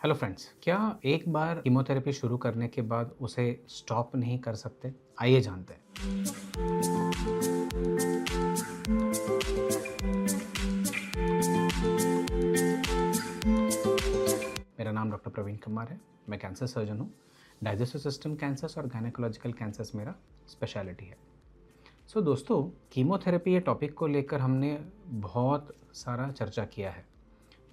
Hello friends, क्या एक बार chemotherapy शुरू करने के बाद उसे स्टॉप नहीं कर सकते? आइए जानते हैं। मेरा नाम डॉक्टर प्रवीण कुमार है। मैं कैंसर सर्जन हूँ। डाइजेस्टिव सिस्टम कैंसर्स और गायनेकोलॉजिकल कैंसर्स मेरा स्पेशलिटी है। दोस्तों, कीमोथेरेपी ये टॉपिक को लेकर हमने बहुत सारा चर्चा किया है।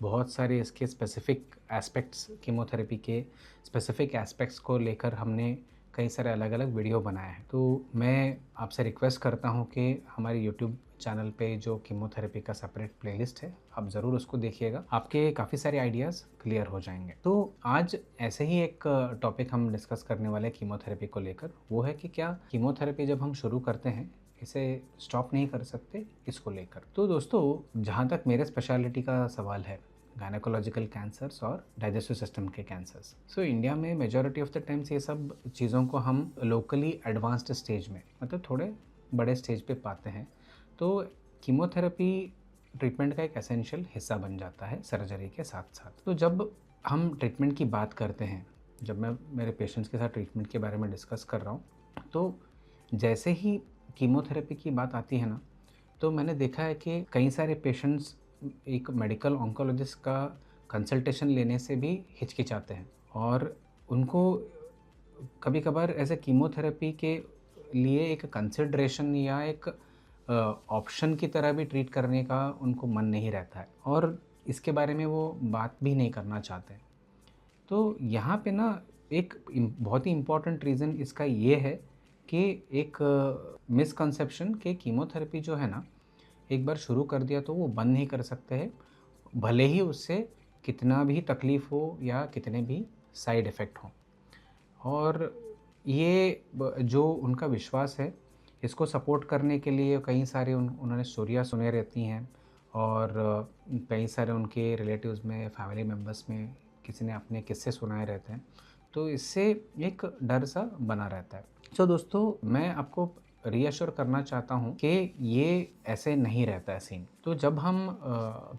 बहुत सारे इसके स्पेसिफ़िक एस्पेक्ट्स कीमोथेरेपी के स्पेसिफ़िक एस्पेक्ट्स को लेकर हमने कई सारे अलग-अलग वीडियो बनाए हैं। तो मैं आपसे रिक्वेस्ट करता हूँ कि हमारे यूट्यूब चैनल पे जो कीमोथेरेपी का सेपरेट प्लेलिस्ट है, आप ज़रूर उसको देखिएगा। आपके काफ़ी सारे आइडियाज़ क्लियर हो जाएँगे। तो आज ऐसे ही एक टॉपिक हम डिस्कस करने वाले हैं कीमोथेरेपी को लेकर। वो है कि क्या कीमोथेरेपी जब हम शुरू करते हैं, इसे स्टॉप नहीं कर सकते, इसको लेकर। तो दोस्तों, जहाँ तक मेरे स्पेशलिटी का सवाल है, गायनेकोलॉजिकल कैंसर्स और डाइजेस्टिव सिस्टम के कैंसर्स। इंडिया में मेजॉरिटी ऑफ द टाइम्स ये सब चीज़ों को हम लोकली एडवांस्ड स्टेज में, मतलब थोड़े बड़े स्टेज पे पाते हैं। तो कीमोथेरेपी ट्रीटमेंट का एक एसेंशियल हिस्सा बन जाता है सर्जरी के साथ साथ। तो जब हम ट्रीटमेंट की बात करते हैं, जब मैं मेरे पेशेंट्स के साथ ट्रीटमेंट के बारे में डिस्कस कर रहा हूँ, तो जैसे ही कीमोथेरेपी की बात आती है ना, तो मैंने देखा है कि कई सारे पेशेंट्स एक मेडिकल ऑन्कोलॉजिस्ट का कंसल्टेशन लेने से भी हिचकिचाते हैं और उनको कभी-कभार ऐसे कीमोथेरेपी के लिए एक कंसिडरेशन या एक ऑप्शन की तरह भी ट्रीट करने का उनको मन नहीं रहता है और इसके बारे में वो बात भी नहीं करना चाहते। तो यहाँ पे ना एक बहुत ही इम्पोर्टेंट रीज़न इसका ये है कि एक मिसकंसेप्शन कि कीमोथेरेपी जो है ना, एक बार शुरू कर दिया तो वो बंद नहीं कर सकते हैं, भले ही उससे कितना भी तकलीफ़ हो या कितने भी साइड इफ़ेक्ट हों। और ये जो उनका विश्वास है, इसको सपोर्ट करने के लिए कई सारे उन्होंने स्टोरियाँ सुने रहती हैं और कई सारे उनके रिलेटिव्स में, फैमिली मेम्बर्स में किसी ने अपने किस्से सुनाए रहते हैं। तो इससे एक डर सा बना रहता है। दोस्तों, मैं आपको रीअश्योर करना चाहता हूँ कि ये ऐसे नहीं रहता है सीन। तो जब हम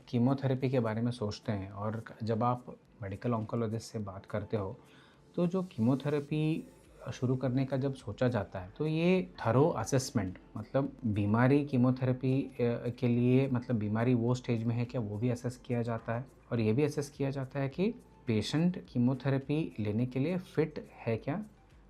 कीमोथेरेपी के बारे में सोचते हैं और जब आप मेडिकल ऑन्कोलॉजिस्ट से बात करते हो, तो जो कीमोथेरेपी शुरू करने का जब सोचा जाता है, तो ये थरो असेसमेंट, मतलब बीमारी कीमोथेरेपी के लिए, मतलब बीमारी वो स्टेज में है क्या, वो भी असेस किया जाता है और ये भी असेस किया जाता है कि पेशेंट कीमोथेरेपी लेने के लिए फिट है क्या,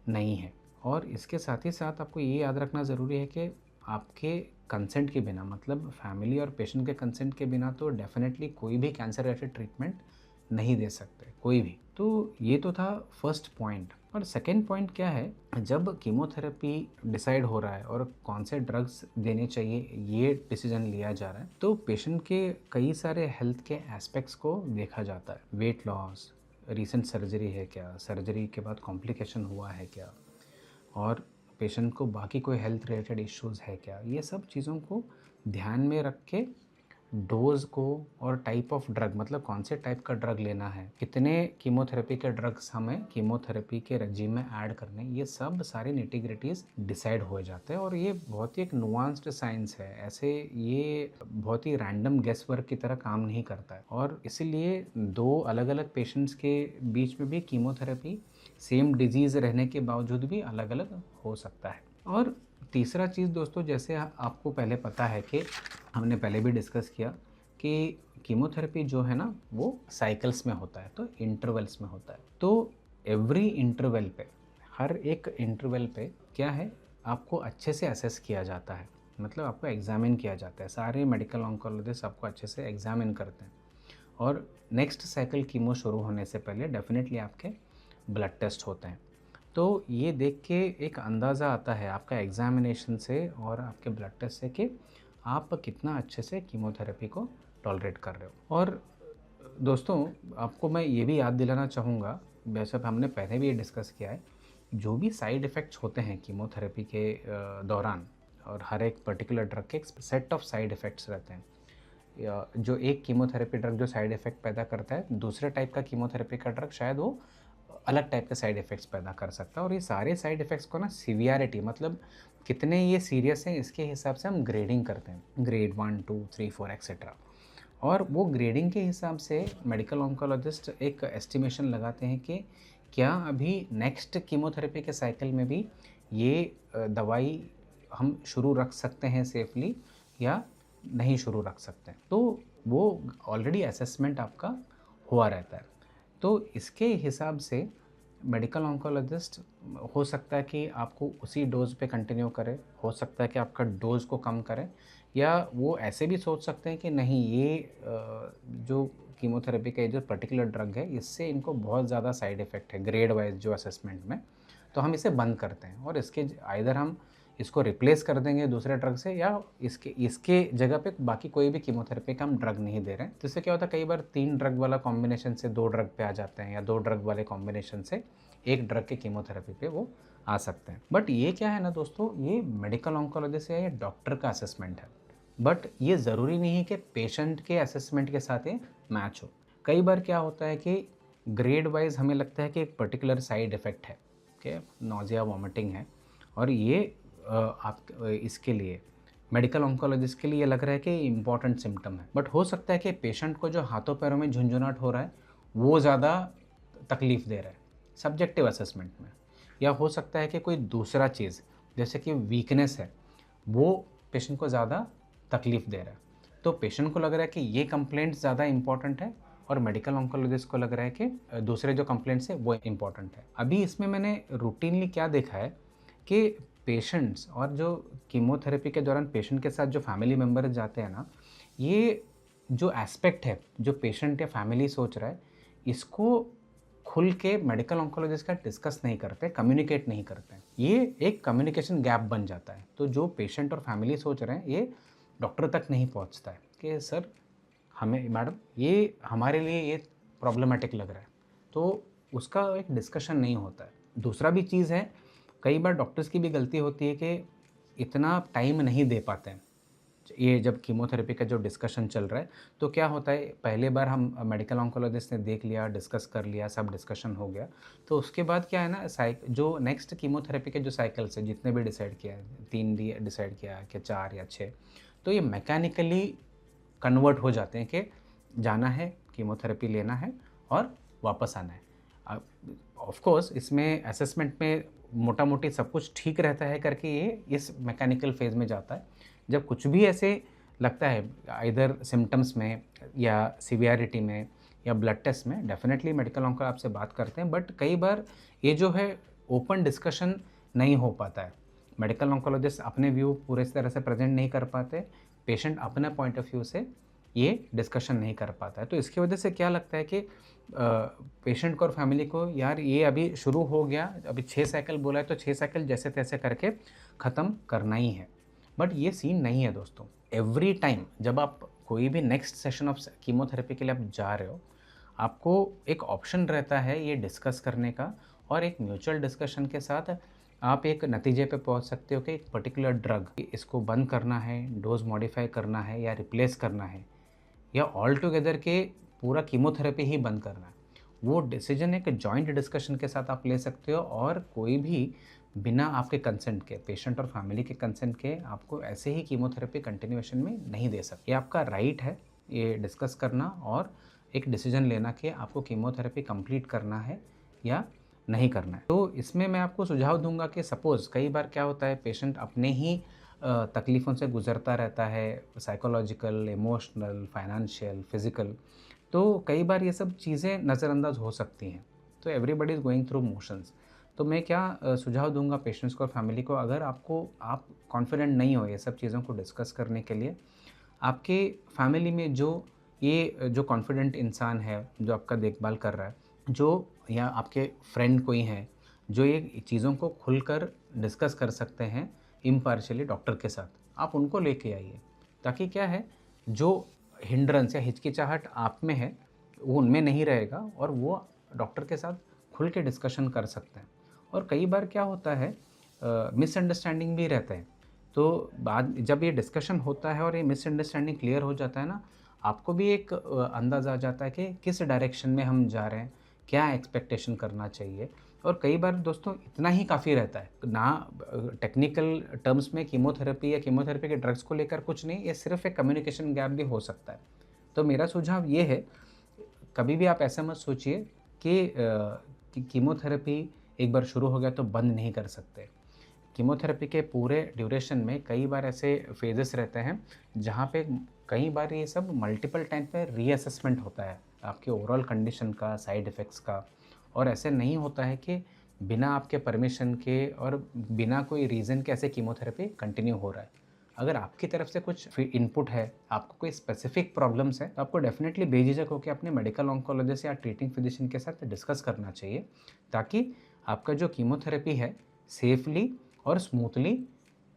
नहीं है। और इसके साथ ही साथ आपको ये याद रखना ज़रूरी है कि आपके कंसेंट के बिना, मतलब फैमिली और पेशेंट के कंसेंट के बिना तो डेफ़िनेटली कोई भी कैंसर रिलेटेड ट्रीटमेंट नहीं दे सकते, कोई भी। तो ये तो था फर्स्ट पॉइंट। और सेकंड पॉइंट क्या है, जब कीमोथेरेपी डिसाइड हो रहा है और कौन से ड्रग्स देने चाहिए, ये डिसीजन लिया जा रहा है, तो पेशेंट के कई सारे हेल्थ के एस्पेक्ट्स को देखा जाता है। वेट लॉस, रीसेंट सर्जरी है क्या, सर्जरी के बाद कॉम्प्लिकेशन हुआ है क्या, और पेशेंट को बाकी कोई हेल्थ रिलेटेड इश्यूज़ है क्या, ये सब चीज़ों को ध्यान में रख के डोज़ को और टाइप ऑफ ड्रग, मतलब कौन से टाइप का ड्रग लेना है, कितने कीमोथेरेपी के ड्रग्स हमें कीमोथेरेपी के रेजिम में ऐड करने, ये सब सारे निटी-ग्रिटीज़ डिसाइड हो जाते हैं। और ये बहुत ही एक नुआंस्ड साइंस है। ऐसे ये बहुत ही रैंडम गेस वर्क की तरह काम नहीं करता है और इसीलिए 2 अलग-अलग पेशेंट्स के बीच में भी कीमोथेरेपी सेम डिज़ीज़ रहने के बावजूद भी अलग-अलग हो सकता है। और तीसरा चीज़ दोस्तों, जैसे आपको पहले पता है कि हमने पहले भी डिस्कस किया कि कीमोथेरेपी जो है ना, वो साइकिल्स में होता है, तो इंटरवल्स में होता है। तो एवरी इंटरवल पे, हर एक इंटरवल पे क्या है, आपको अच्छे से असेस किया जाता है, मतलब आपको एग्ज़ामिन किया जाता है। सारे मेडिकल ऑन्कोलॉजिस्ट आपको अच्छे से एग्ज़ामिन करते हैं और नेक्स्ट साइकिल कीमो शुरू होने से पहले डेफ़िनेटली आपके ब्लड टेस्ट होते हैं। तो ये देख के एक अंदाज़ा आता है आपका एग्ज़ामिनेशन से और आपके ब्लड टेस्ट से कि आप कितना अच्छे से कीमोथेरेपी को टॉलरेट कर रहे हो। और दोस्तों, आपको मैं ये भी याद दिलाना चाहूँगा, वैसे हमने पहले भी ये डिस्कस किया है, जो भी साइड इफ़ेक्ट्स होते हैं कीमोथेरेपी के दौरान, और हर एक पर्टिकुलर ड्रग के एक सेट ऑफ साइड इफ़ेक्ट्स रहते हैं। या जो एक कीमोथेरेपी ड्रग जो साइड इफ़ेक्ट पैदा करता है, दूसरे टाइप का कीमोथेरेपी का ड्रग शायद वो अलग टाइप के साइड इफ़ेक्ट्स पैदा कर सकता है। और ये सारे साइड इफ़ेक्ट्स को ना सीवियरिटी, मतलब कितने ये सीरियस हैं, इसके हिसाब से हम ग्रेडिंग करते हैं, ग्रेड 1, 2, 3, 4 एक्सेट्रा। और वो ग्रेडिंग के हिसाब से मेडिकल ऑन्कोलॉजिस्ट एक एस्टिमेशन लगाते हैं कि क्या अभी नेक्स्ट कीमोथेरेपी के साइकिल में भी ये दवाई हम शुरू रख सकते हैं सेफली या नहीं शुरू रख सकते हैं। तो वो ऑलरेडी असेसमेंट आपका हुआ रहता है। तो इसके हिसाब से मेडिकल ऑन्कोलॉजिस्ट हो सकता है कि आपको उसी डोज़ पे कंटिन्यू करे, हो सकता है कि आपका डोज़ को कम करे, या वो ऐसे भी सोच सकते हैं कि नहीं ये जो कीमोथेरेपी का ये जो पर्टिकुलर ड्रग है इससे इनको बहुत ज़्यादा साइड इफ़ेक्ट है ग्रेड वाइज जो असेसमेंट में, तो हम इसे बंद करते हैं और इसके आइदर हम इसको रिप्लेस कर देंगे दूसरे ड्रग से या इसके इसके जगह पे बाकी कोई भी कीमोथेरेपी का हम ड्रग नहीं दे रहे हैं। तो इससे क्या होता है कई बार 3 ड्रग वाला कॉम्बिनेशन से 2 ड्रग पे आ जाते हैं या 2 ड्रग वाले कॉम्बिनेशन से 1 ड्रग के कीमोथेरेपी पे वो आ सकते हैं। बट ये क्या है ना दोस्तों, ये मेडिकल ऑन्कोलॉजिस्ट या डॉक्टर का असेसमेंट है, बट ये ज़रूरी नहीं है कि पेशेंट के असेसमेंट के साथ ये मैच हो। कई बार क्या होता है कि ग्रेड वाइज हमें लगता है कि एक पर्टिकुलर साइड इफ़ेक्ट है, कि नोज़िया वॉमिटिंग है, और ये आप इसके लिए मेडिकल ऑन्कोलॉजिस्ट के लिए ये लग रहा है कि इम्पॉर्टेंट सिम्टम है, बट हो सकता है कि पेशेंट को जो हाथों पैरों में झुंझुनाहट हो रहा है वो ज़्यादा तकलीफ़ दे रहा है सब्जेक्टिव असेसमेंट में, या हो सकता है कि कोई दूसरा चीज़ जैसे कि वीकनेस है वो पेशेंट को ज़्यादा तकलीफ़ दे रहा है। तो पेशेंट को लग रहा है कि ये कंप्लेंट ज़्यादा इंपॉर्टेंट है और मेडिकल ऑन्कोलॉजिस्ट को लग रहा है कि दूसरे जो कंप्लेंट्स है वो इम्पॉर्टेंट है। अभी इसमें मैंने रूटीनली क्या देखा है कि पेशेंट्स और जो कीमोथेरेपी के दौरान पेशेंट के साथ जो फैमिली मेम्बर जाते हैं ना, ये जो एस्पेक्ट है जो पेशेंट या फैमिली सोच रहा है इसको खुल के मेडिकल ऑन्कोलॉजिस्ट का डिस्कस नहीं करते, कम्युनिकेट नहीं करते। ये एक कम्युनिकेशन गैप बन जाता है। तो जो पेशेंट और फैमिली सोच रहे हैं ये डॉक्टर तक नहीं पहुंचता है कि सर हमें मैडम ये हमारे लिए ये प्रॉब्लमेटिक लग रहा है, तो उसका एक डिस्कशन नहीं होता है। दूसरा भी चीज़ है, कई बार डॉक्टर्स की भी गलती होती है कि इतना टाइम नहीं दे पाते हैं। ये जब कीमोथेरेपी का जो डिस्कशन चल रहा है तो क्या होता है, पहले बार हम मेडिकल ऑन्कोलॉजिस्ट ने देख लिया, डिस्कस कर लिया, सब डिस्कशन हो गया, तो उसके बाद क्या है ना जो नेक्स्ट कीमोथेरेपी के जो साइकिल्स है जितने भी डिसाइड किया है, 3 डिसाइड किया है कि 4 या 6, तो ये मैकेनिकली कन्वर्ट हो जाते हैं कि जाना है, कीमोथेरेपी लेना है और वापस आना है। ऑफ कोर्स इसमें असेसमेंट में मोटा मोटी सब कुछ ठीक रहता है करके ये इस मैकेनिकल फेज़ में जाता है। जब कुछ भी ऐसे लगता है आइदर सिम्टम्स में या सिवियरिटी में या ब्लड टेस्ट में, डेफिनेटली मेडिकल ऑन्को आपसे बात करते हैं, बट कई बार ये जो है ओपन डिस्कशन नहीं हो पाता है। मेडिकल ऑन्कोलॉजिस्ट अपने व्यू पूरे तरह से प्रेजेंट नहीं कर पाते, पेशेंट अपने पॉइंट ऑफ व्यू से ये डिस्कशन नहीं कर पाता है। तो इसकी वजह से क्या लगता है कि पेशेंट को और फैमिली को यार ये अभी शुरू हो गया, अभी 6 साइकिल बोला है तो 6 साइकिल जैसे तैसे करके ख़त्म करना ही है। बट ये सीन नहीं है दोस्तों। एवरी टाइम जब आप कोई भी नेक्स्ट सेशन ऑफ कीमोथेरेपी के लिए आप जा रहे हो, आपको एक ऑप्शन रहता है ये डिस्कस करने का, और एक म्यूचुअल डिस्कशन के साथ आप एक नतीजे पे पहुंच सकते हो कि एक पर्टिकुलर ड्रग इसको बंद करना है, डोज मॉडिफाई करना है या रिप्लेस करना है, या ऑल टुगेदर के पूरा कीमोथेरेपी ही बंद करना है। वो डिसीजन एक जॉइंट डिस्कशन के साथ आप ले सकते हो, और कोई भी बिना आपके कंसेंट के, पेशेंट और फैमिली के कंसेंट के आपको ऐसे ही कीमोथेरेपी कंटिन्यूएशन में नहीं दे सकते। ये आपका राइट है ये डिस्कस करना और एक डिसीजन लेना कि आपको कीमोथेरेपी कंप्लीट करना है या नहीं करना है। तो इसमें मैं आपको सुझाव दूंगा कि सपोज़ कई बार क्या होता है, पेशेंट अपने ही तकलीफ़ों से गुज़रता रहता है, साइकोलॉजिकल, इमोशनल, फाइनेंशियल, फ़िज़िकल, तो कई बार ये सब चीज़ें नज़रअंदाज हो सकती हैं। तो everybody is going through motions. तो मैं क्या सुझाव दूंगा पेशेंट्स को और फैमिली को, अगर आप कॉन्फिडेंट नहीं हो ये सब चीज़ों को डिस्कस करने के लिए, आपके फैमिली में जो कॉन्फिडेंट इंसान है जो आपका देखभाल कर रहा है, जो या आपके फ्रेंड कोई हैं जो ये चीज़ों को खुलकर डिस्कस कर सकते हैं इम्पार्शियली डॉक्टर के साथ, आप उनको लेके आइए, ताकि क्या है जो हिंड्रेंस या हिचकिचाहट आप में है वो उनमें नहीं रहेगा और वो डॉक्टर के साथ खुल के डिस्कशन कर सकते हैं। और कई बार क्या होता है मिसअंडरस्टैंडिंग भी रहता है, तो बाद जब ये डिस्कशन होता है और ये मिसअंडरस्टैंडिंग क्लियर हो जाता है ना, आपको भी एक अंदाज़ा आ जाता है कि किस डायरेक्शन में हम जा रहे हैं, क्या एक्सपेक्टेशन करना चाहिए। और कई बार दोस्तों इतना ही काफ़ी रहता है ना, टेक्निकल टर्म्स में कीमोथेरेपी या कीमोथेरेपी के ड्रग्स को लेकर कुछ नहीं, ये सिर्फ एक कम्युनिकेशन गैप भी हो सकता है। तो मेरा सुझाव ये है, कभी भी आप ऐसा मत सोचिए कि कीमोथेरेपी एक बार शुरू हो गया तो बंद नहीं कर सकते। कीमोथेरेपी के पूरे ड्यूरेशन में कई बार ऐसे फेजेस रहते हैं जहाँ पे कई बार ये सब मल्टीपल टाइम पे रीअसेसमेंट होता है आपके ओवरऑल कंडीशन का, साइड इफ़ेक्ट्स का। और ऐसे नहीं होता है कि बिना आपके परमिशन के और बिना कोई रीज़न के ऐसे कीमोथेरेपी कंटिन्यू हो रहा है। अगर आपकी तरफ से कुछ इनपुट है, आपको कोई स्पेसिफिक प्रॉब्लम्स है, तो आपको डेफिनेटली बेझिझक होकर अपने मेडिकल ऑन्कोलॉजिस्ट या ट्रीटिंग फिजिशियन के साथ डिस्कस करना चाहिए, ताकि आपका जो कीमोथेरेपी है सेफली और स्मूथली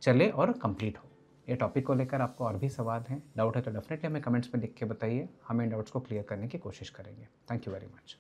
चले और कंप्लीट हो। ये टॉपिक को लेकर आपको और भी सवाल हैं, डाउट है तो डेफिनेटली हमें कमेंट्स में लिख के बताइए, हम इन डाउट्स को क्लियर करने की कोशिश करेंगे। Thank you very much.